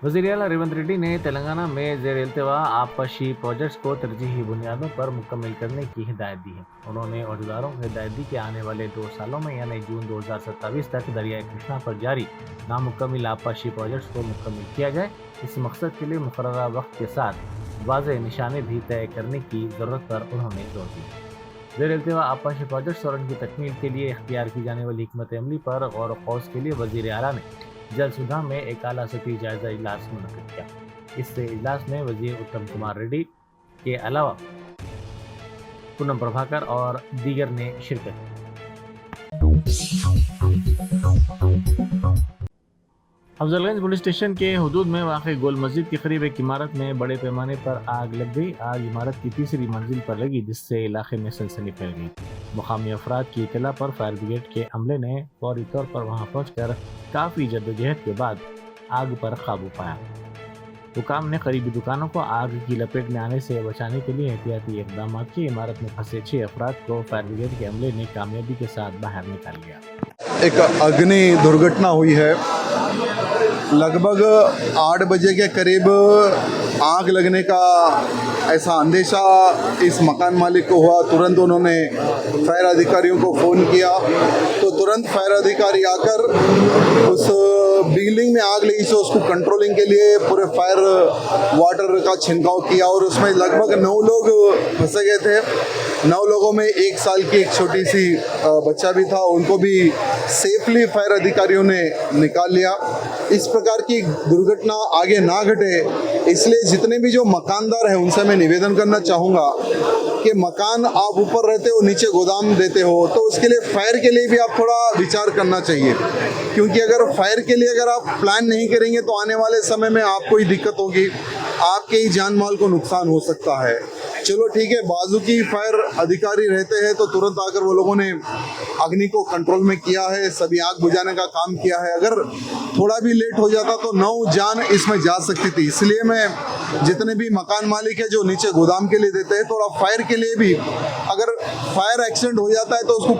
वज़ीर आला रेवंत रेड्डी ने तेलंगाना में ज़ेर इल्तिवा आबपाशी प्रोजेक्ट्स को तरजीही बुनियादों पर मुकम्मल करने की हिदायत दी है। उन्होंने अहदेदारों को हिदायत दी कि आने वाले 2 सालों में यानी जून 2027 तक दरियाए कृष्णा पर जारी नामुकम्मल आबपाशी प्रोजेक्ट्स को मुकम्मल किया जाए। इस मकसद के लिए मुकर्ररा वक्त के साथ वाज़ेह निशाने भी तय करने की ज़रूरत पर उन्होंने जोर दिया। ज़ेर इल्तिवा आबपाशी प्रोजेक्ट्स और उनकी तकमील के लिए इख्तियार की जाने वाली हिकमत अमली पर गौर व खौज के लिए वज़ीर आला ने जलसुधा में एक आला सतही जायजा इजलास मुनक़िद किया। इस इजलास में वज़ीर उत्तम कुमार रेड्डी के अलावा पूनम प्रभाकर और दीगर ने शिरकत की। अफजलगंज पुलिस स्टेशन के हुदूद में वाक़ गोल मस्जिद के करीब एक इमारत में बड़े पैमाने पर आग लग गई। आग इमारत की तीसरी मंजिल पर लगी, जिससे इलाके में सनसनी फैल गई। मुकामी अफराद की इत्तला पर फायर ब्रिगेड के अमले ने फौरी तौर पर वहां पहुंचकर काफ़ी जद्दोजहद के बाद आग पर काबू पाया। हुकाम ने करीबी दुकानों को आग की लपेट में आने से बचाने के लिए एहतियाती इक़दाम किए। इमारत में फंसे 6 अफराद को फायर ब्रिगेड के अमले ने कामयाबी के साथ बाहर निकाल लिया। एक अग्नि दुर्घटना हुई है। लगभग 8 बजे के करीब आग लगने का ऐसा अंदेशा इस मकान मालिक को हुआ। तुरंत उन्होंने फायर अधिकारियों को फ़ोन किया तो तुरंत फायर अधिकारी आकर उस बिल्डिंग में आग लगी तो उसको कंट्रोलिंग के लिए पूरे फायर वाटर का छिड़काव किया और उसमें लगभग 9 लोग फंसे गए थे। 9 लोगों में 1 साल की एक छोटी सी बच्चा भी था, उनको भी सेफली फायर अधिकारियों ने निकाल लिया। इस प्रकार की दुर्घटना आगे ना घटे, इसलिए जितने भी जो मकानदार हैं उनसे मैं निवेदन करना चाहूँगा कि मकान आप ऊपर रहते हो, नीचे गोदाम देते हो, तो उसके लिए फायर के लिए भी आप थोड़ा विचार करना चाहिए, क्योंकि अगर फायर के लिए अगर आप प्लान नहीं करेंगे तो आने वाले समय में आपको ही दिक्कत होगी, आपके ही जान माल को नुकसान हो सकता है। चलो ठीक है, बाजू की फायर अधिकारी रहते हैं तो तुरंत आकर वो लोगों ने अग्नि को कंट्रोल में किया है, सभी आग बुझाने का काम किया है। अगर थोड़ा भी लेट हो जाता तो 9 जान इसमें जा सकती थी। इसलिए मैं जितने भी मकान मालिक है जो नीचे गोदाम के लिए देते हैं, थोड़ा फायर के लिए भी अगर फायर एक्सीडेंट हो जाता है तो उसको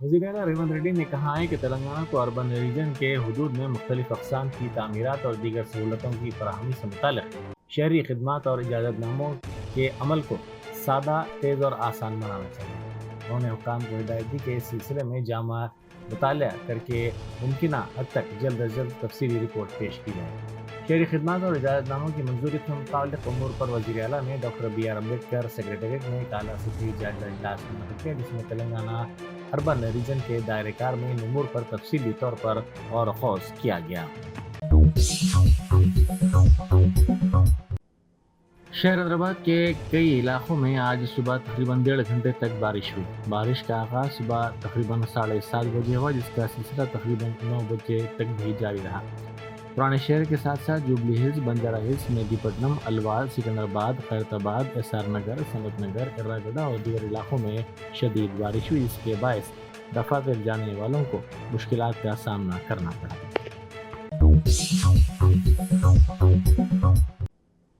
वज़ीर आला रेवंत रेड्डी ने कहा है कि तेलंगाना को अर्बन रीजन के हुदूद में मुख्तलिफ अक़साम की तामीरात और दीगर सहूलतों की फराहमी से मुताल्लिक़ शहरी खिदमात और इजाज़तनामों के अमल को सादा, तेज़ और आसान बनाना चाहिए। उन्होंने हुक्काम को हिदायत दी कि इस सिलसिले में जामा मुताला करके मुमकिना हद तक जल्द अज जल्द तफसीली रिपोर्ट पेश की जाए। शहरी खिदमात और इजाज़तनामों की मंजूरी से मुताल्लिक़ अमूर पर वज़ीर आला ने डॉक्टर BR अम्बेडकर सेक्रेटेरिएट में एक आला सतही जायज़ा इजलास मुनक़िद किया, जिसमें तेलंगाना अर्बन रीजन के दायरेकार में उमूर पर तफसीली तौर पर गौर व खौज किया गया। शहर हैदराबाद के कई इलाकों में आज सुबह तकरीबन 1.5 घंटे तक बारिश हुई। बारिश का आगाज़ सुबह तकरीबन 7:30 बजे हुआ, जिसका सिलसिला तकरीबन 9 बजे तक भी जारी रहा। पुराने शहर के साथ साथ जुबली हिल्स, बंजारा हिल्स, मेहदीपट्टनम, अलवार, सिकंदराबाद, खैरताबाद, SR नगर, सनत नगर, एर्रागड्डा और दीगर इलाकों में शदीद बारिश हुई, जिसके बायस दफातर जाने वालों को मुश्किलात का सामना करना पड़ा।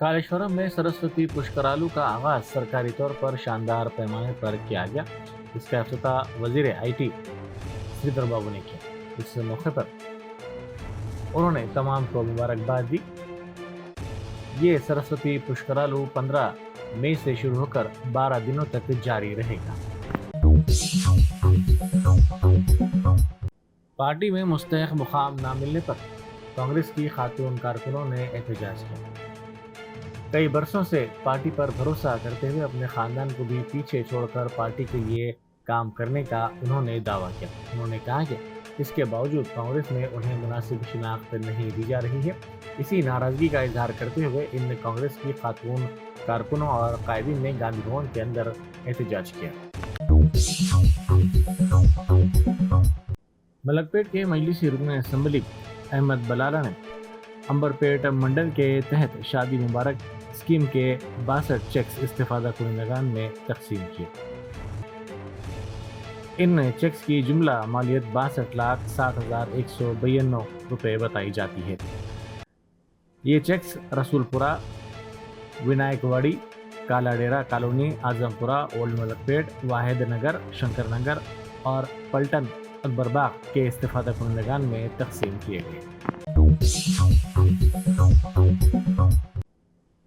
कालेश्वरम में सरस्वती पुष्करालू का आगाज़ सरकारी तौर पर शानदार पैमाने पर किया गया। इसका इफ्तिताह वज़ीर IT श्रीधर बाबू ने किया। इस मौके पर उन्होंने तमाम को मुबारकबाद दी। ये सरस्वती पुष्करालू 15 मई से शुरू होकर 12 दिनों तक जारी रहेगा। पार्टी में मुस्तहक मुकाम न मिलने पर कांग्रेस की खातून कारकुनों ने एहतजाज किया। कई बरसों से पार्टी पर भरोसा करते हुए अपने खानदान को भी पीछे छोड़कर पार्टी के लिए काम करने का उन्होंने दावा किया। उन्होंने कहा कि इसके बावजूद कांग्रेस में उन्हें मुनासिब शिनाख्त नहीं दी जा रही है। इसी नाराज़गी का इजहार करते हुए इन कांग्रेस की खातून कारकुनों और कायदीन ने गांधी भवन के अंदर एहतजाज किया। मलकपेट के मजलिसी रुकन असम्बली अहमद बलाला ने अंबरपेट मंडल के तहत शादी मुबारक स्कीम के 62 चेक्स इस्तेफादा कुनिंदगान में तकसीम किए। इन चेक्स की जुमला मालियत 62,07,192 रुपये बताई जाती है। ये checks Rasoolpura, Vinayakwadi, Kaladera colony, Azampura, old Malakpet, Wahid Nagar, Shankar Nagar और पलटन اکبر باغ کے استفادہ کنندگان میں تقسیم کیے گئے۔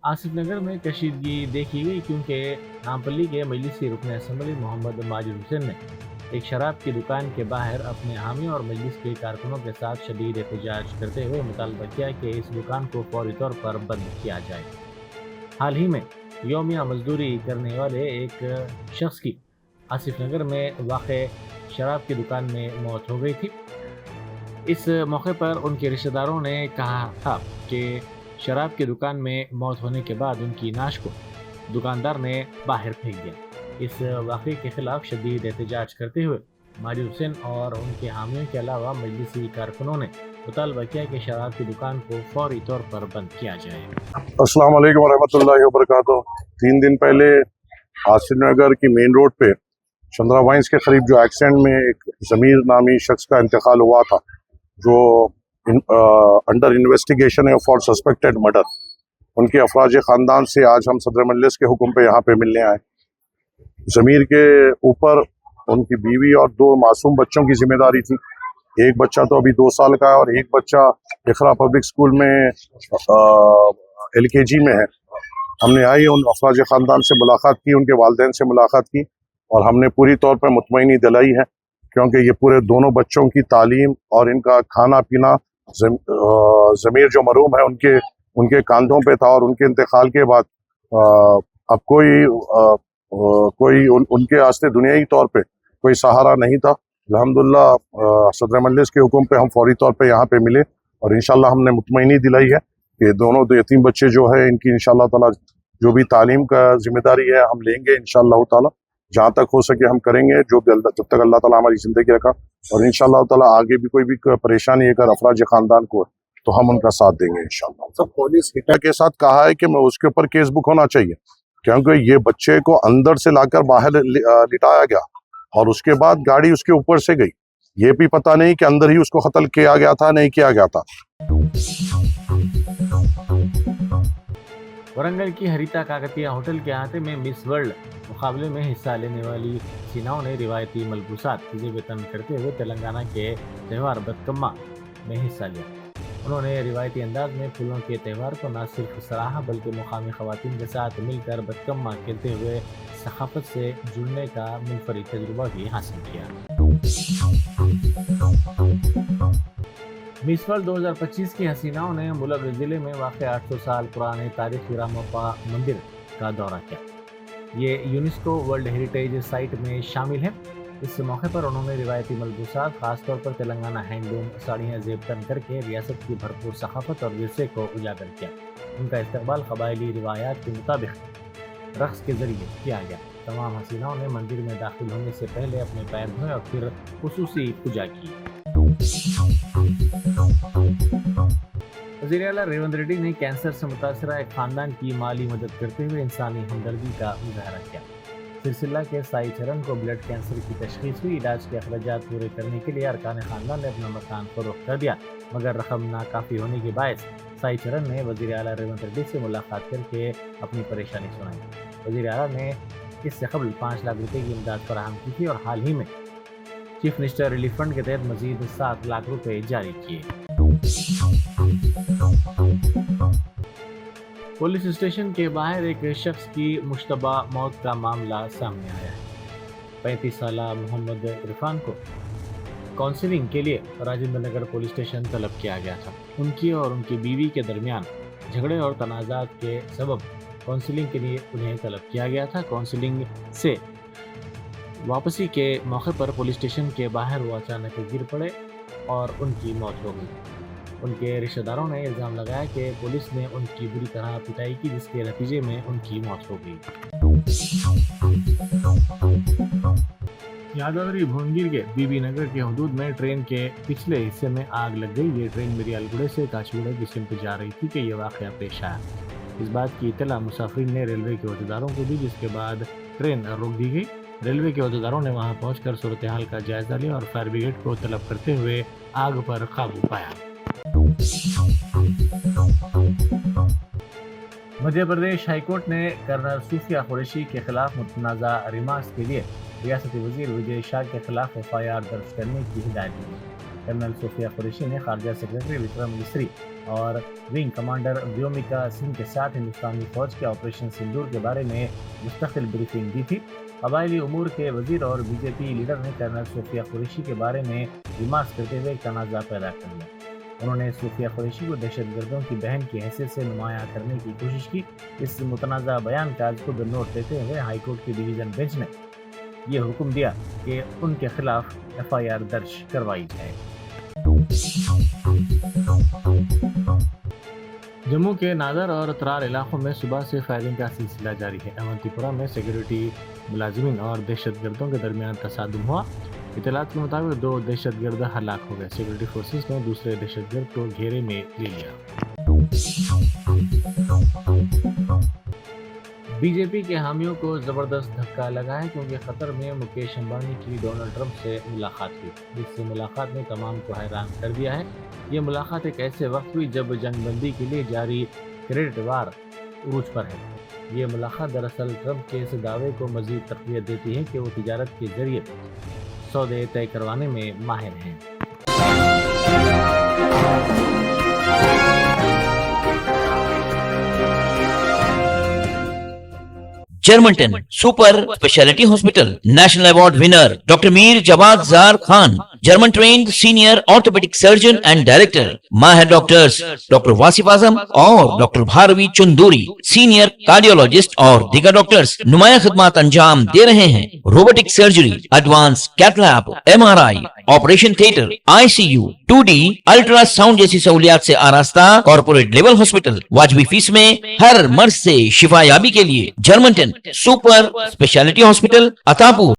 آصف نگر میں کشیدگی دیکھی گئی کیونکہ نامپلی کے مجلسی رکن اسمبلی محمد ماجد حسین نے ایک شراب کی دکان کے باہر اپنے حامیوں اور مجلس کے کارکنوں کے ساتھ شدید احتجاج کرتے ہوئے مطالبہ کیا کہ اس دکان کو فوری طور پر بند کیا جائے۔ حال ہی میں یومیہ مزدوری کرنے والے ایک شخص کی آصف نگر میں واقع شراب کی دکان میں موت ہو گئی تھی۔ اس موقع پر ان کے رشتہ داروں نے کہا تھا کہ شراب کی دکان میں موت ہونے کے بعد ان کی نعش کو دکاندار نے باہر پھینک دیا۔ اس واقعے کے خلاف شدید احتجاج کرتے ہوئے ماجد حسین اور ان کے حامیوں کے علاوہ مجلسی کارکنوں نے مطالبہ کیا کہ شراب کی دکان کو فوری طور پر بند کیا جائے۔ السلام علیکم ورحمۃ اللہ وبرکاتہ۔ 3 دن پہلے آصف نگر کی مین روڈ پہ چندرا وائنس کے قریب جو ایکسیڈنٹ میں ایک ضمیر نامی شخص کا انتقال ہوا تھا، جو انڈر انویسٹیگیشن ہے فار سسپیکٹڈ مرڈر، ان کے افراج خاندان سے آج ہم صدر مجلس کے حکم پہ یہاں پہ ملنے آئے۔ ضمیر کے اوپر ان کی بیوی اور 2 معصوم بچوں کی ذمہ داری تھی۔ ایک بچہ تو ابھی 2 سال کا ہے اور ایک بچہ اقرا پبلک اسکول میں LKG میں ہے۔ ہم نے آئی ان افراج خاندان سے ملاقات کی، ان کے والدین سے ملاقات کی، اور ہم نے پوری طور پر مطمئنی دلائی ہے کیونکہ یہ پورے دونوں بچوں کی تعلیم اور ان کا کھانا پینا ضمیر جو مرحوم ہے ان کے کاندھوں پہ تھا، اور ان کے انتقال کے بعد اب کوئی ان کے واسطے دنیائی طور پہ کوئی سہارا نہیں تھا۔ الحمدللہ صدر مجلس کے حکم پہ ہم فوری طور پہ یہاں پہ ملے، اور انشاءاللہ ہم نے مطمئنی دلائی ہے کہ دونوں یتیم بچے جو ہے ان کی انشاءاللہ تعالی جو بھی تعلیم کا ذمہ داری ہے ہم لیں گے انشاءاللہ تعالی، جہاں تک ہو سکے ہم کریں گے، جب تک اللہ تعالیٰ ہماری زندگی رکھا، اور انشاءاللہ تعالیٰ آگے بھی کوئی بھی پریشانی اگر افراج خاندان کو ہے تو ہم ان کا ساتھ دیں گے انشاءاللہ۔ سب پولیس کے ساتھ کہا ہے کہ میں اس کے اوپر کیس بک ہونا چاہیے، کیونکہ یہ بچے کو اندر سے لا کر باہر لٹایا گیا اور اس کے بعد گاڑی اس کے اوپر سے گئی، یہ بھی پتہ نہیں کہ اندر ہی اس کو قتل کیا گیا تھا نہیں کیا گیا تھا۔ ورنگل کی ہریتا کاکتیہ ہوٹل کے احاطے میں مس ورلڈ مقابلے میں حصہ لینے والی حسیناؤں نے روایتی ملبوسات زیب تن کرتے ہوئے تلنگانہ کے تہوار بتکما میں حصہ لیا۔ انہوں نے روایتی انداز میں پھولوں کے تہوار کو نہ صرف سراہا بلکہ مقامی خواتین کے ساتھ مل کر بتکما کھیلتے ہوئے ثقافت سے جڑنے کا منفرد تجربہ بھی حاصل کیا۔ مس ورلڈ 2025 کی حسیناؤں نے ملک ضلع میں واقع 800 سال پرانے تاریخی رامپا مندر کا دورہ کیا۔ یہ یونیسکو ورلڈ ہیریٹیج سائٹ میں شامل ہے۔ اس موقع پر انہوں نے روایتی ملبوسات خاص طور پر تلنگانہ ہینڈلوم ساڑیاں زیب تن کر کے ریاست کی بھرپور ثقافت اور ورثے کو اجاگر کیا۔ ان کا استقبال قبائلی روایات کے مطابق رقص کے ذریعے کیا گیا۔ تمام حسیناؤں نے مندر میں داخل ہونے سے پہلے اپنے پیر دھوئے اور پھر خصوصی پوجا کی۔ وزیر اعلیٰ ریونت ریڈی نے کینسر سے متاثرہ ایک خاندان کی مالی مدد کرتے ہوئے انسانی ہمدردی کا مظاہرہ کیا۔ سرسلہ کے سائی چرن کو بلڈ کینسر کی تشخیص ہوئی۔ علاج کے اخراجات پورے کرنے کے لیے ارکان خاندان نے اپنا مکان فروخت کر دیا، مگر رقم ناکافی ہونے کے باعث سائی چرن نے وزیر اعلیٰ ریونت ریڈی سے ملاقات کر کے اپنی پریشانی سنائی۔ وزیر اعلیٰ نے اس سے قبل 5 لاکھ روپے کی امداد فراہم کی تھی اور حال ہی میں چیف منسٹر ریلیف فنڈ کے تحت مزید 7 لاکھ روپے جاری کیے۔ پولیس اسٹیشن کے باہر ایک شخص کی مشتبہ موت کا معاملہ سامنے آیا ہے۔ 35 سالہ محمد عرفان کو کاؤنسلنگ کے لیے راجندر نگر پولیس اسٹیشن طلب کیا گیا تھا۔ ان کی اور ان کی بیوی کے درمیان جھگڑے اور تنازعات کے سبب کاؤنسلنگ کے لیے انہیں طلب کیا گیا تھا۔ کاؤنسلنگ سے واپسی کے موقع پر پولیس اسٹیشن کے باہر وہ اچانک گر پڑے اور ان کی موت ہو گئی۔ ان کے رشتہ داروں نے الزام لگایا کہ پولیس نے ان کی بری طرح پٹائی کی، جس کے نتیجے میں ان کی موت ہو گئی۔ یادوگری بھونگیر کے بی بی نگر کے حدود میں ٹرین کے پچھلے حصے میں آگ لگ گئی۔ یہ ٹرین مریال گڑھے سے کاچیگوڑا کی سمت جا رہی تھی کہ یہ واقعہ پیش آیا۔ اس بات کی اطلاع مسافرین نے ریلوے کے عہدیداروں کو دی، جس کے بعد ٹرین روک دی گئی۔ ریلوے کے عہدیداروں نے وہاں پہنچ کر صورتحال کا جائزہ لیا اور فائر بریگیڈ کو طلب کرتے ہوئے آگ پر قابو پایا۔ मध्य प्रदेश हाईकोर्ट ने कर्नल सूफिया कुरैशी के खिलाफ मुतनाज़ा रिमार्क्स के लिए रियासती वजीर विजय शाह के खिलाफ FIR दर्ज करने की हिदायत दी है। कर्नल सूफिया कुरैशी ने खारजा सेक्रेटरी विक्रम मिस्री और विंग कमांडर व्योमिका सिंह के साथ हिंदुस्तानी फौज के ऑपरेशन सिंदूर के बारे में मुस्तकिल ब्रीफिंग दी थी। कबायली उमूर के वजीर और BJP लीडर ने कर्नल सूफिया कुरैशी के बारे में रिमार्क्स करते हुए तनाज़ा पैदा कर दिया। उन्होंने सूफिया कुरैशी को दहशतगर्दों की बहन की हैसियत से नुमायां करने की कोशिश की। इस मुतनाज़ा बयान का आज खुद नोट लेते हुए हाईकोर्ट की डिवीज़न बेंच ने ये हुक्म दिया कि उनके खिलाफ FIR दर्ज करवाई जाए। जम्मू के नादर और त्राल इलाकों में सुबह से फायरिंग का सिलसिला जारी है। अवंतीपुरा में सिक्योरिटी मुलाजिमिन और दहशतगर्दों के दरमियान तसादुम हुआ। इतलात के मुताबिक 2 दहशतगर्द हलाक हो गए। सिक्योरिटी फोर्सेस ने दूसरे दहशतगर्द को घेरे में ले लिया। BJP के हामियों को जबरदस्त धक्का लगा है क्योंकि कतर में मुकेश अंबानी की डोनाल्ड ट्रंप से मुलाकात हुई, जिससे मुलाकात ने तमाम को हैरान कर दिया है। ये मुलाकात एक ऐसे वक्त हुई जब जंगबंदी के लिए जारी क्रेडिट वार उरूज पर है। ये मुलाकात दरअसल ट्रंप के इस दावे को मजीद तक़वियत देती है कि वो तिजारत के जरिए सौदे तय करवाने में माहिर हैं। Germanten super speciality hospital national award winner doctor Mir Jawad Zar Khan, German trained senior orthopaedic surgeon and director, माहिर डॉक्टर्स डॉक्टर वासिफ आजम और doctor Bharavi Chanduri, senior cardiologist और दीगर डॉक्टर्स नुमाया खिदमत अंजाम दे रहे हैं। Robotic surgery, advance cath lab, MRI, operation theatre, ICU, 2D ultrasound जैसी सहूलियात से आरास्ता कॉर्पोरेट लेवल हॉस्पिटल। वाजबी फीस में हर मर्ज से शिफायाबी के लिए Germanton super speciality hospital, Attapur.